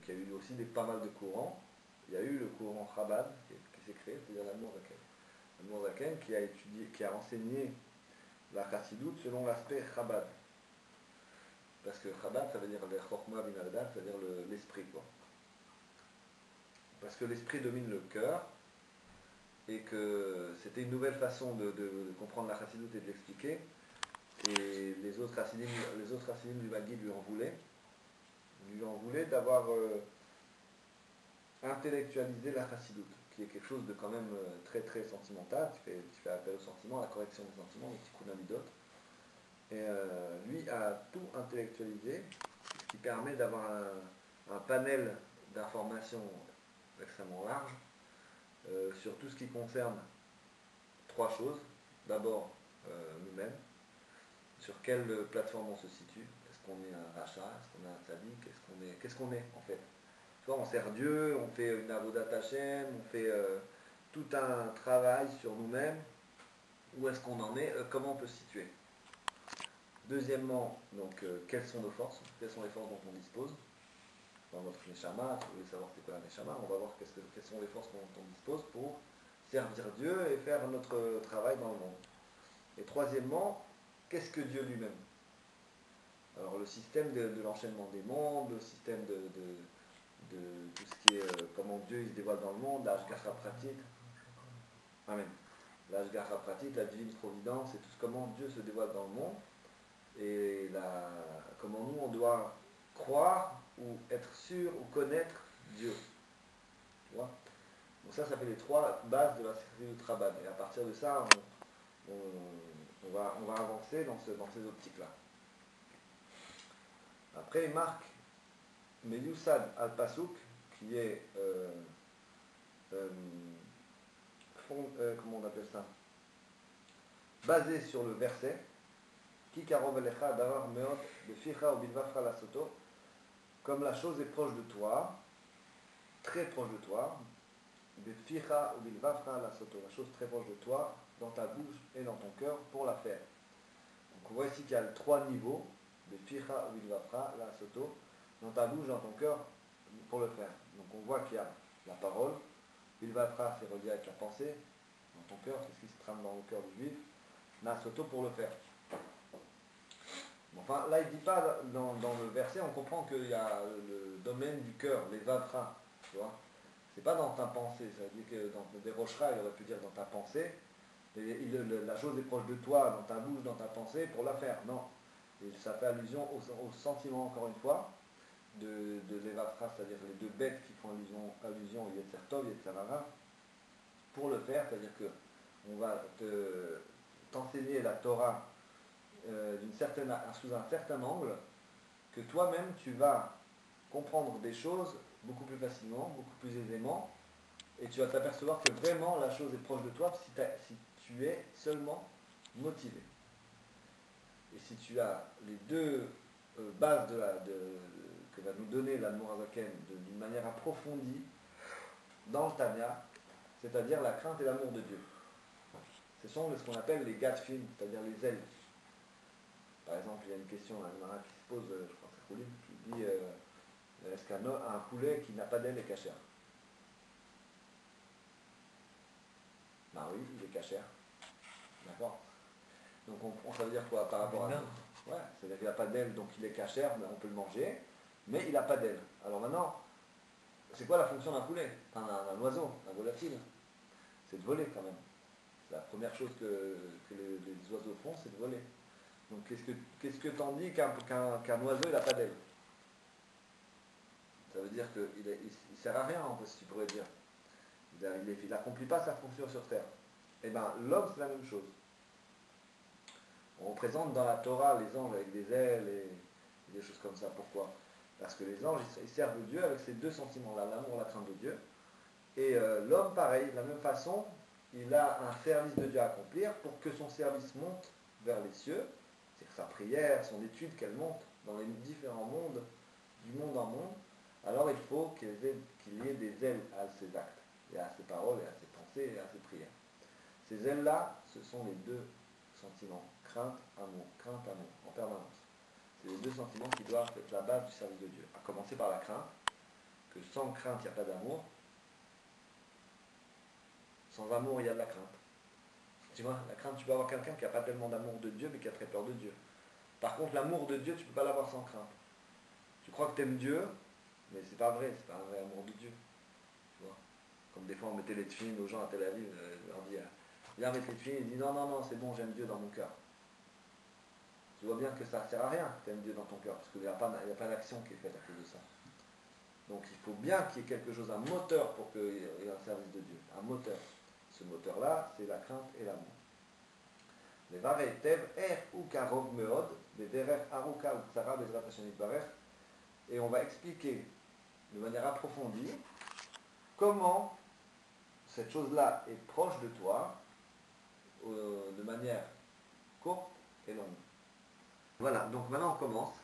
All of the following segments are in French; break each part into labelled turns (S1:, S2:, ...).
S1: qui a eu aussi pas mal de courants. Il y a eu le courant Chabad qui s'est créé, c'est-à-dire l'Admour Zaken. L'Admour Zaken qui a enseigné la Chassidoute selon l'aspect Chabad. Parce que Chabad, ça veut dire le Chokhmah bin Aldat, c'est-à-dire l'esprit, quoi. Parce que l'esprit domine le cœur, et que c'était une nouvelle façon de comprendre la Chassidoute et de l'expliquer. Et les autres Chassidim du Maguid lui en voulaient d'avoir intellectualisé la Chassidoute, qui est quelque chose de quand même très très sentimental, qui fait appel au sentiment, à la correction des sentiments, les tikkun hamidot. Et lui a tout intellectualisé, ce qui permet d'avoir un panel d'informations extrêmement large sur tout ce qui concerne trois choses. D'abord, nous-mêmes, sur quelle plateforme on se situe. Est-ce qu'on est un rachat, est-ce qu'on est un tzaddik, qu'est-ce qu'on est en fait. Tu vois, on sert Dieu, on fait une avodat Hashem, on fait tout un travail sur nous-mêmes. Où est-ce qu'on en est, comment on peut se situer. Deuxièmement, donc, quelles sont nos forces, quelles sont les forces dont on dispose dans notre Neshama. Si vous voulez savoir c'est quoi la Neshama, on va voir quelles sont les forces dont on dispose pour servir Dieu et faire notre travail dans le monde. Et troisièmement, qu'est-ce que Dieu lui-même? Alors le système de l'enchaînement des mondes, le système de tout ce qui est comment Dieu il se dévoile dans le monde, l'Ashgacha pratique. Amen. L'Ashgacha pratique, la divine providence et tout comment Dieu se dévoile dans le monde. Et comment nous on doit croire ou être sûr ou connaître Dieu. Tu vois? Donc ça fait les trois bases de la sécurité du Chabad. Et à partir de ça, on va avancer dans ces optiques-là. Après, il marque Meyusad al-Pasuk, qui est comment on appelle ça, basé sur le verset Ki karov elecha davar meot beficha ou bilvafra la soto, comme la chose est proche de toi, très proche de toi, beficha ou bilvafra la soto, la chose très proche de toi, dans ta bouche et dans ton cœur pour la faire. Donc on voit ici qu'il y a trois niveaux, beficha ou bilvafra la soto, dans ta bouche, dans ton cœur pour le faire. Donc on voit qu'il y a la parole, bilvafra c'est relié avec la pensée, dans ton cœur, c'est ce qui se trame dans le cœur du juif, la soto pour le faire. Enfin, là, il ne dit pas, dans le verset, on comprend qu'il y a le domaine du cœur, les vavra, tu vois. C'est pas dans ta pensée, ça veut dire que dans des rochera, il aurait pu dire dans ta pensée, la chose est proche de toi, dans ta bouche, dans ta pensée, pour la faire. Non. Et ça fait allusion au sentiment, encore une fois, de l'evavra, c'est-à-dire les deux bêtes qui font allusion au Yetzer Tov, Yetzer Hara, pour le faire, c'est-à-dire que on va t'enseigner la Torah sous un certain angle, que toi-même tu vas comprendre des choses beaucoup plus facilement, beaucoup plus aisément, et tu vas t'apercevoir que vraiment la chose est proche de toi si tu es seulement motivé. Et si tu as les deux bases que va nous donner l'Admour Zaken d'une manière approfondie dans le Tanya, c'est-à-dire la crainte et l'amour de Dieu. Ce sont ce qu'on appelle les gadfim, c'est-à-dire les ailes. Par exemple, il y a une question qui se pose, je crois que c'est Koulim, qui dit est-ce qu'un poulet qui n'a pas d'aile est cachère? Ben oui, il est cachère. D'accord? Donc ça veut dire quoi par rapport à ça? Ouais, c'est-à-dire qu'il n'a pas d'aile, donc il est cachère, on peut le manger, mais il n'a pas d'aile. Alors maintenant, c'est quoi la fonction d'un poulet? Enfin, un oiseau, un volatile? C'est de voler quand même. C'est la première chose que les oiseaux font, c'est de voler. Donc qu'est-ce que t'en dis qu'un oiseau n'a pas d'aile? Ça veut dire qu'il ne sert à rien, en fait, si tu pourrais dire. Il n'accomplit pas sa fonction sur Terre. Eh bien, l'homme, c'est la même chose. On représente dans la Torah les anges avec des ailes et des choses comme ça. Pourquoi? Parce que les anges, ils servent Dieu avec ces deux sentiments-là, l'amour, la crainte de Dieu. Et l'homme, pareil, de la même façon, il a un service de Dieu à accomplir pour que son service monte vers les cieux. C'est que sa prière, son étude, qu'elle monte dans les différents mondes, du monde en monde. Alors il faut qu'il y ait des ailes à ses actes, et à ses paroles, et à ses pensées, et à ses prières. Ces ailes-là, ce sont les deux sentiments, crainte, amour, en permanence. C'est les deux sentiments qui doivent être la base du service de Dieu. À commencer par la crainte, que sans crainte, il n'y a pas d'amour. Sans amour, il y a de la crainte. Tu vois, la crainte, tu peux avoir quelqu'un qui n'a pas tellement d'amour de Dieu, mais qui a très peur de Dieu. Par contre, l'amour de Dieu, tu ne peux pas l'avoir sans crainte. Tu crois que tu aimes Dieu, mais c'est pas vrai, c'est pas un vrai amour de Dieu. Tu vois. Comme des fois, on mettait les tefilines aux gens à Tel Aviv, on leur dit, viens mettre les tefilines, ils disent, non, non, non, c'est bon, j'aime Dieu dans mon cœur. Tu vois bien que ça ne sert à rien que tu aimes Dieu dans ton cœur, parce qu'il n'y a pas d'action qui est faite à cause de ça. Donc il faut bien qu'il y ait quelque chose, un moteur pour qu'il y ait un service de Dieu. Un moteur. Ce moteur-là, c'est la crainte et l'amour. Les varei tev ou karov meod, les derer aruka ou tsara bezrat Hashem yitbarech. Et on va expliquer de manière approfondie comment cette chose-là est proche de toi, de manière courte et longue. Voilà, donc maintenant on commence.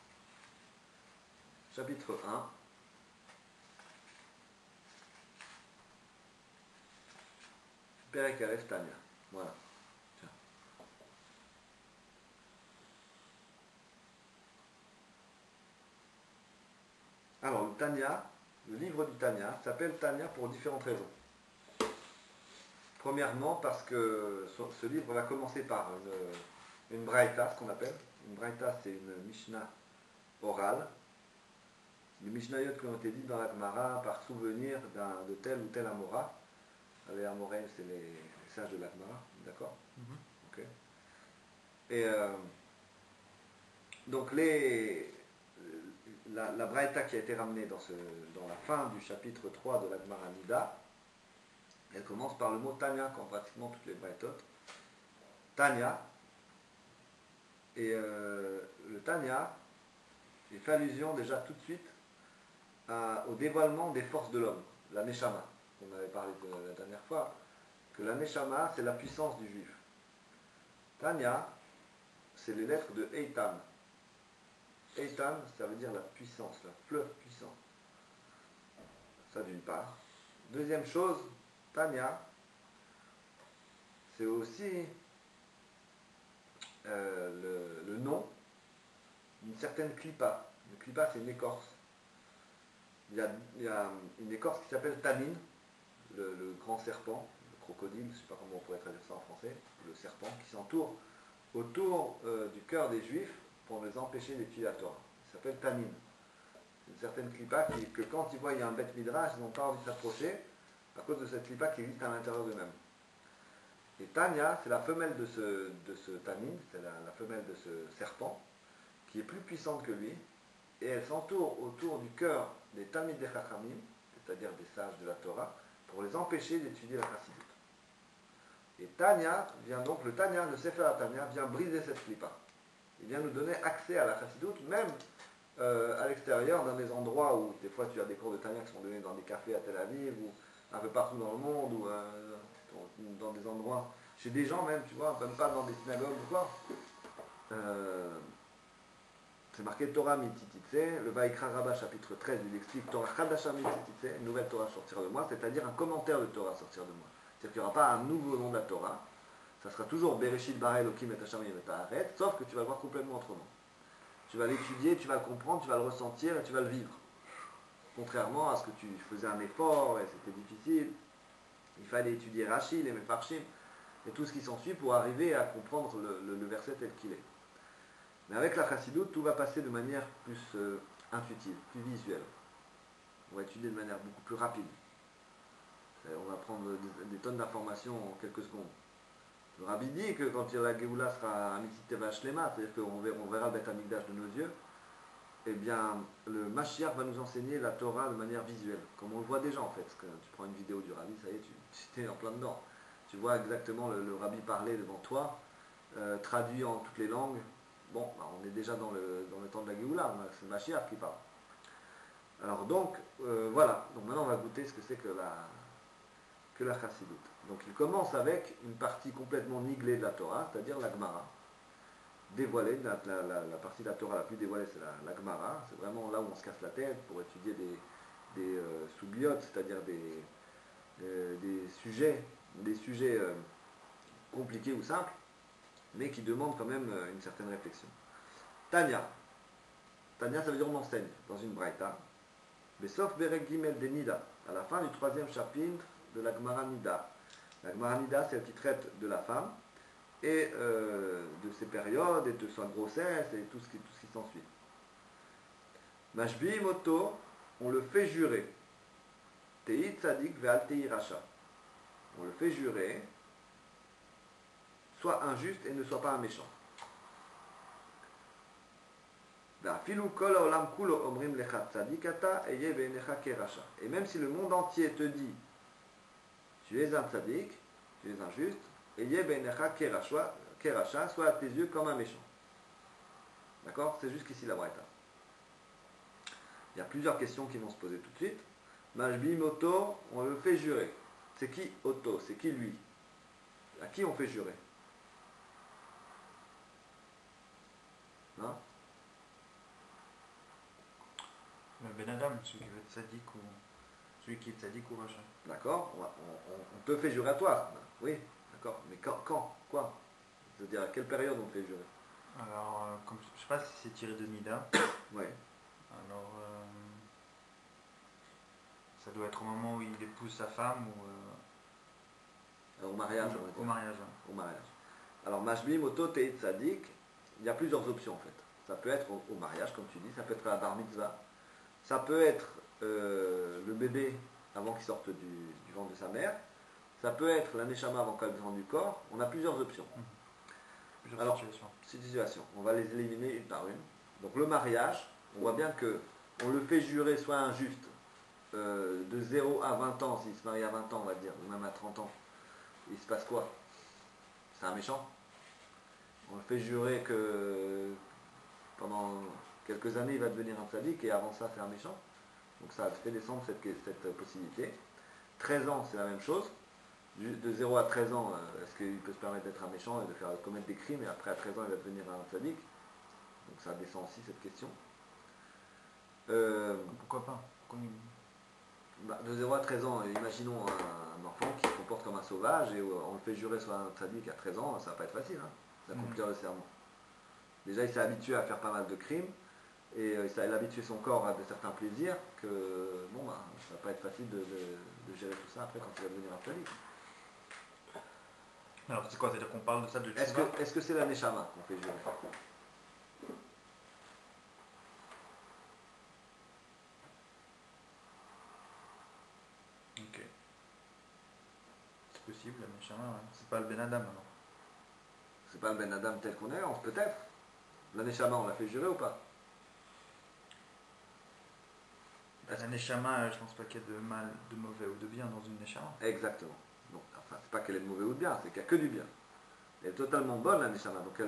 S1: Chapitre 1. Perek Aleph Tanya. Voilà. Tiens. Alors, le Tanya, le livre du Tanya, s'appelle Tanya pour différentes raisons. Premièrement, parce que ce livre va commencer par une braïta, ce qu'on appelle. Une braïta, c'est une Mishnah orale. Les Mishnayot qui ont été dites dans la Gemara par souvenir de tel ou tel Amora. Les Amoraïm, c'est les sages de la Gemara, d'accord? Ok. Et donc la braïta qui a été ramenée dans la fin du chapitre 3 de la Gemara Nida, elle commence par le mot Tanya, comme pratiquement toutes les braïtotes. Tanya. Et le Tanya, il fait allusion déjà tout de suite au dévoilement des forces de l'homme, la Neshama. On avait parlé la dernière fois, que la Neshama, c'est la puissance du juif. Tanya, c'est les lettres de Eitan. Eitan, ça veut dire la puissance, la fleuve puissant. Ça d'une part. Deuxième chose, Tanya, c'est aussi le nom d'une certaine clipa. Une clipa, c'est une écorce. Il y a une écorce qui s'appelle Tanin, le grand serpent, le crocodile, je ne sais pas comment on pourrait traduire ça en français, le serpent qui s'entoure autour du cœur des juifs pour les empêcher d'étudier la Torah. Il s'appelle Tanin. Une certaine clipa que quand ils voient il y a un bête midrash, ils n'ont pas envie de s'approcher à cause de cette clipa qui existe à l'intérieur d'eux-mêmes. Et Tanya, c'est la femelle de ce Tanin, c'est la femelle de ce serpent, qui est plus puissante que lui, et elle s'entoure autour du cœur des Talmidei Chachamim, c'est-à-dire des sages de la Torah, pour les empêcher d'étudier la Chassidut. Et Tanya vient donc, le Tanya, le Sefer Tanya, vient briser cette clipa. Il vient nous donner accès à la Chassidut, même à l'extérieur, dans des endroits où, des fois, tu as des cours de Tanya qui sont donnés dans des cafés à Tel Aviv, ou un peu partout dans le monde, ou dans des endroits, chez des gens même, tu vois, même pas dans des synagogues ou quoi. C'est marqué Torah mitititse, le Vaikra Rabbah chapitre 13, il explique Torah Chadasha mitititse, une nouvelle Torah sortir de moi, c'est-à-dire un commentaire de Torah sortir de moi. C'est-à-dire qu'il n'y aura pas un nouveau nom de la Torah, ça sera toujours Bereshit bara Elokim et Hashem et Haaretz, sauf que tu vas le voir complètement autrement. Tu vas l'étudier, tu vas le comprendre, tu vas le ressentir et tu vas le vivre. Contrairement à ce que tu faisais un effort et c'était difficile, il fallait étudier Rashi, les Mefarshim et tout ce qui s'ensuit pour arriver à comprendre le verset tel qu'il est. Mais avec la Chassidut, tout va passer de manière plus intuitive, plus visuelle. On va étudier de manière beaucoup plus rapide. On va prendre des tonnes d'informations en quelques secondes. Le Rabbi dit que quand la Géoula sera Amitit Teva Shlema, c'est-à-dire qu'on verra le Beth Amikdash de nos yeux, eh bien, le Mashiach va nous enseigner la Torah de manière visuelle, comme on le voit déjà en fait. Parce que tu prends une vidéo du Rabbi, ça y est, tu es en plein dedans. Tu vois exactement le Rabbi parler devant toi, traduit en toutes les langues. Bon, bah on est déjà dans le temps de la Géoula, c'est le Mashiach qui parle. Alors donc, voilà. Donc maintenant on va goûter ce que c'est que la Chassidut. Donc il commence avec une partie complètement niglée de la Torah, c'est-à-dire la Gemara. Dévoilée, la partie de la Torah la plus dévoilée, c'est la Gemara. C'est vraiment là où on se casse la tête pour étudier des soubiotes, c'est-à-dire des sujets compliqués ou simples, mais qui demandent quand même une certaine réflexion. Tanya. Tanya, ça veut dire on enseigne dans une braïta. Mais sauf Berek Gimel de Nida, à la fin du troisième chapitre de la Gemara Nida. La Gemara Nida, c'est elle qui traite de la femme et de ses périodes et de sa grossesse et tout ce qui s'ensuit. Mashbi Moto, on le fait jurer. Tei Tzadik ve'al Tei Racha. On le fait jurer, soit injuste et ne soit pas un méchant. Et même si le monde entier te dit tu es un tzaddik, tu es injuste, soit à tes yeux comme un méchant. D'accord? C'est jusqu'ici la braïta. Il y a plusieurs questions qui vont se poser tout de suite. Majbim Oto, on le fait jurer. C'est qui Oto? C'est qui lui? À qui on fait jurer? Hein?
S2: Le Ben Adam, celui qui veut être sadique ou celui qui est sadique ou rachat.
S1: D'accord, on te fait jurer à toi. Oui, d'accord. Mais quand? Quoi? C'est-à-dire à quelle période on te fait jurer?
S2: Alors, comme, je ne sais pas si c'est tiré de Nida.
S1: Oui.
S2: Alors, ça doit être au moment où il épouse sa femme ou
S1: Au mariage, on va dire.
S2: au mariage.
S1: Au mariage. Alors, Mashbim, Oto, Teit, Tzadik, il y a plusieurs options en fait. Ça peut être au mariage, comme tu dis, ça peut être à la bar mitzvah, ça peut être le bébé avant qu'il sorte du ventre de sa mère, ça peut être la neshama avant qu'elle descende du corps. On a plusieurs options. Alors, situations. On va les éliminer une par une. Donc, le mariage, on voit bien que on le fait jurer soit injuste de 0 à 20 ans, s'il se marie à 20 ans, on va dire, ou même à 30 ans. Il se passe quoi? C'est un méchant. On le fait jurer que pendant quelques années il va devenir un tzaddik et avant ça c'est un méchant. Donc ça fait descendre cette possibilité. 13 ans c'est la même chose. De 0 à 13 ans, est-ce qu'il peut se permettre d'être un méchant et de faire commettre des crimes et après à 13 ans il va devenir un tzaddik? Donc ça descend aussi cette question.
S2: Pourquoi pas?
S1: De 0 à 13 ans, imaginons un enfant qui se comporte comme un sauvage et on le fait jurer soit un tzaddik à 13 ans, ça va pas être facile d'accomplir le serment. Déjà il s'est habitué à faire pas mal de crimes et il a habitué son corps à de certains plaisirs que ça va pas être facile de gérer tout ça après quand il va devenir un tzaddik.
S2: Alors c'est quoi? C'est-à-dire qu'on parle de ça de
S1: Est-ce que c'est la neshama qu'on fait jurer?
S2: Ok. C'est possible, la neshama, ouais. C'est pas le Ben Adam alors.
S1: C'est pas le Ben Adam tel qu'on est, peut-être. La neshama, on l'a fait jurer ou pas?
S2: La neshama, je pense pas qu'il y ait de mal, de mauvais ou de bien dans une neshama.
S1: Exactement. Donc, enfin, c'est pas qu'elle est de mauvais ou de bien, c'est qu'il n'y a que du bien. Elle est totalement bonne, la neshama. Donc,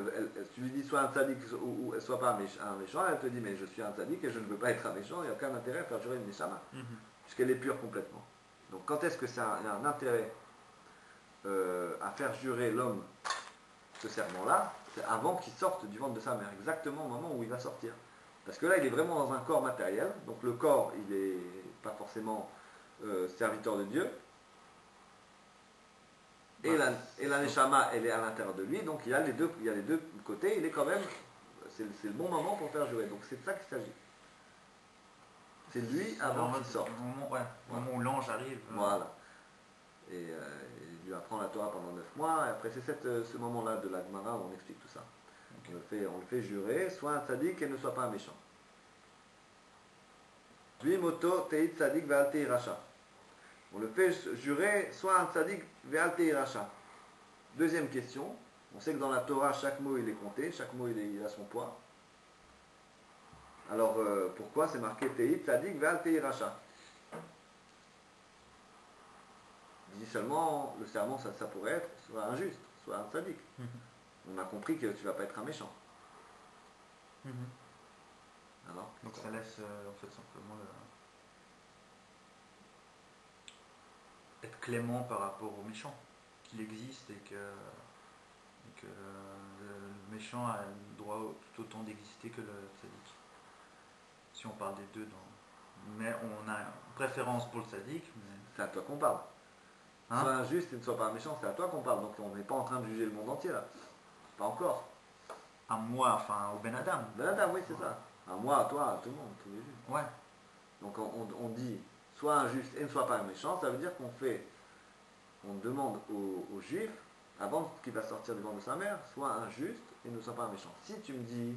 S1: tu lui dis soit un tzaddik ou soit pas un méchant, elle te dit mais je suis un tzaddik et je ne veux pas être un méchant, il n'y a aucun intérêt à faire jurer une neshama, puisqu'elle est pure complètement. Donc, quand est-ce que ça a un intérêt à faire jurer l'homme ce serment-là? C'est avant qu'il sorte du ventre de sa mère, exactement au moment où il va sortir. Parce que là, il est vraiment dans un corps matériel, donc le corps, il n'est pas forcément serviteur de Dieu. Et la neshama, elle est à l'intérieur de lui, donc il y a les deux côtés, il est quand même, c'est le bon moment pour faire jurer. Donc c'est de ça qu'il s'agit. C'est lui avant qu'il sorte.
S2: Au moment où l'ange arrive.
S1: Voilà. Et il lui apprend la Torah pendant 9 mois, et après c'est ce moment-là de la Gemara où on explique tout ça. Okay. On le fait jurer, soit un tzaddik et ne soit pas un méchant. Lui moto teit tzaddik ve'al tei racha. On le fait jurer, soit un tzaddik ve'al tei racha. Deuxième question, on sait que dans la Torah, chaque mot il est compté, chaque mot il a son poids. Alors pourquoi c'est marqué teit tzaddik ve'al tei racha? Il dit seulement, le serment ça pourrait être soit injuste, soit un tzaddik. On a compris que tu ne vas pas être un méchant. Alors,
S2: donc ça laisse en fait simplement être clément par rapport au méchant, qu'il existe et que le méchant a le droit tout autant d'exister que le tzaddik. Si on parle des deux, mais on a une préférence pour le tzaddik. Mais...
S1: c'est à toi qu'on parle. Sois injuste et ne sois pas un méchant, c'est à toi qu'on parle. Donc on n'est pas en train de juger le monde entier là. Pas encore.
S2: À moi, enfin au Ben Adam.
S1: Ben Adam, oui, c'est ça. À moi, à toi, à tout le monde, tous les jours.
S2: Ouais.
S1: Donc on dit sois un juste et ne sois pas un méchant, ça veut dire on demande aux juifs, avant qu'il va sortir du ventre de sa mère, sois un juste et ne sois pas un méchant. Si tu me dis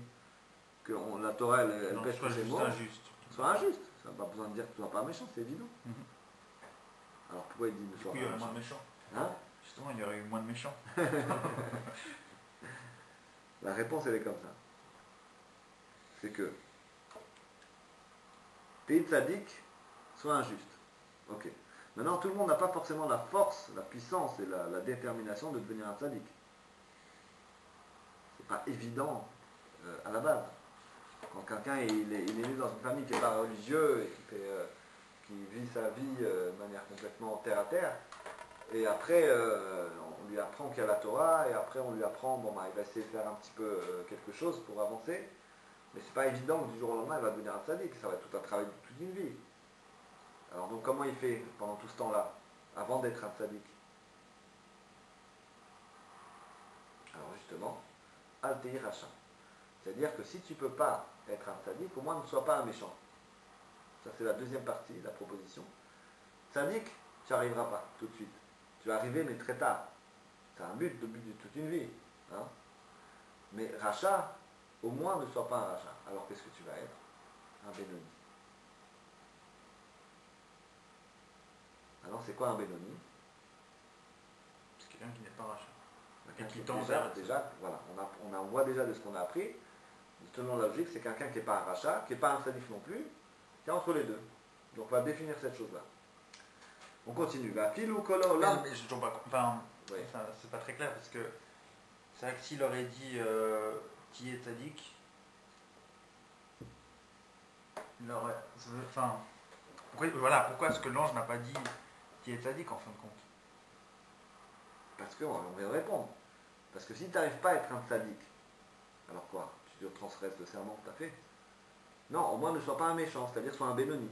S1: que la Torah elle pêche tous ces mots, sois injuste. Ça n'a pas besoin de dire que tu ne sois pas méchant, c'est évident. Alors pourquoi il dit ne sois pas
S2: il y aurait
S1: méchant?
S2: moins de méchants.
S1: Hein?
S2: Justement, il y aurait eu moins de méchants.
S1: La réponse elle est comme ça. C'est que t'es tzaddik, sois injuste. Ok. Maintenant, tout le monde n'a pas forcément la force, la puissance et la détermination de devenir un tzaddik. C'est pas évident à la base. Quand quelqu'un il est né dans une famille qui n'est pas religieux et qui vit sa vie de manière complètement terre à terre, et après on lui apprend qu'il y a la Torah, et après on lui apprend, il va essayer de faire un petit peu quelque chose pour avancer, mais c'est pas évident que du jour au lendemain il va devenir un tzaddik, ça va être tout un travail de toute une vie. Alors donc comment il fait pendant tout ce temps-là, avant d'être un tzaddik? Alors justement, Al-Tehi Racha. C'est-à-dire que si tu ne peux pas être un tzaddik, au moins ne sois pas un méchant. Ça c'est la deuxième partie de la proposition. Tzaddik, tu n'y arriveras pas tout de suite. Tu vas arriver mais très tard. C'est un but, le but de toute une vie. Hein. Mais Racha, au moins ne sois pas un Racha. Alors qu'est-ce que tu vas être? Un Benoni. Alors c'est quoi un Benoni?
S2: C'est quelqu'un qui n'est pas Racha. Et qui
S1: tend
S2: déjà,
S1: voilà, on voit déjà de ce qu'on a appris. Selon la logique, c'est quelqu'un qui n'est pas un Racha, qui n'est pas un Sadif non plus, qui est entre les deux. Donc on va définir cette chose-là. On continue. Va pilou kolo là.
S2: Mais je ne pas. Enfin,
S1: oui.
S2: C'est pas très clair parce que c'est vrai que s'il aurait dit qui est tzaddik, il aurait. Enfin, pourquoi est-ce que l'ange n'a pas dit qui est tzaddik en fin de compte?
S1: Parce qu'on vient de répondre. Parce que si tu n'arrives pas à être un tzaddik, alors quoi? Tu transgresses le serment que tu as fait? Non, au moins ne sois pas un méchant, c'est-à-dire sois un Benoni.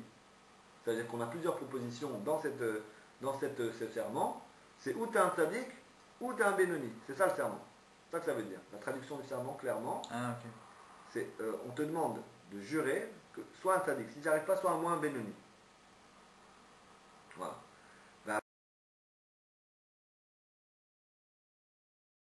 S1: C'est-à-dire qu'on a plusieurs propositions dans ce serment. C'est ou tu es un tzaddik, ou tu es un Benoni. C'est ça le serment. C'est ça que ça veut dire. La traduction du serment, clairement, c'est on te demande de jurer que sois un tzaddik. Si tu n'y arrives pas, sois au moins un Benoni. Voilà.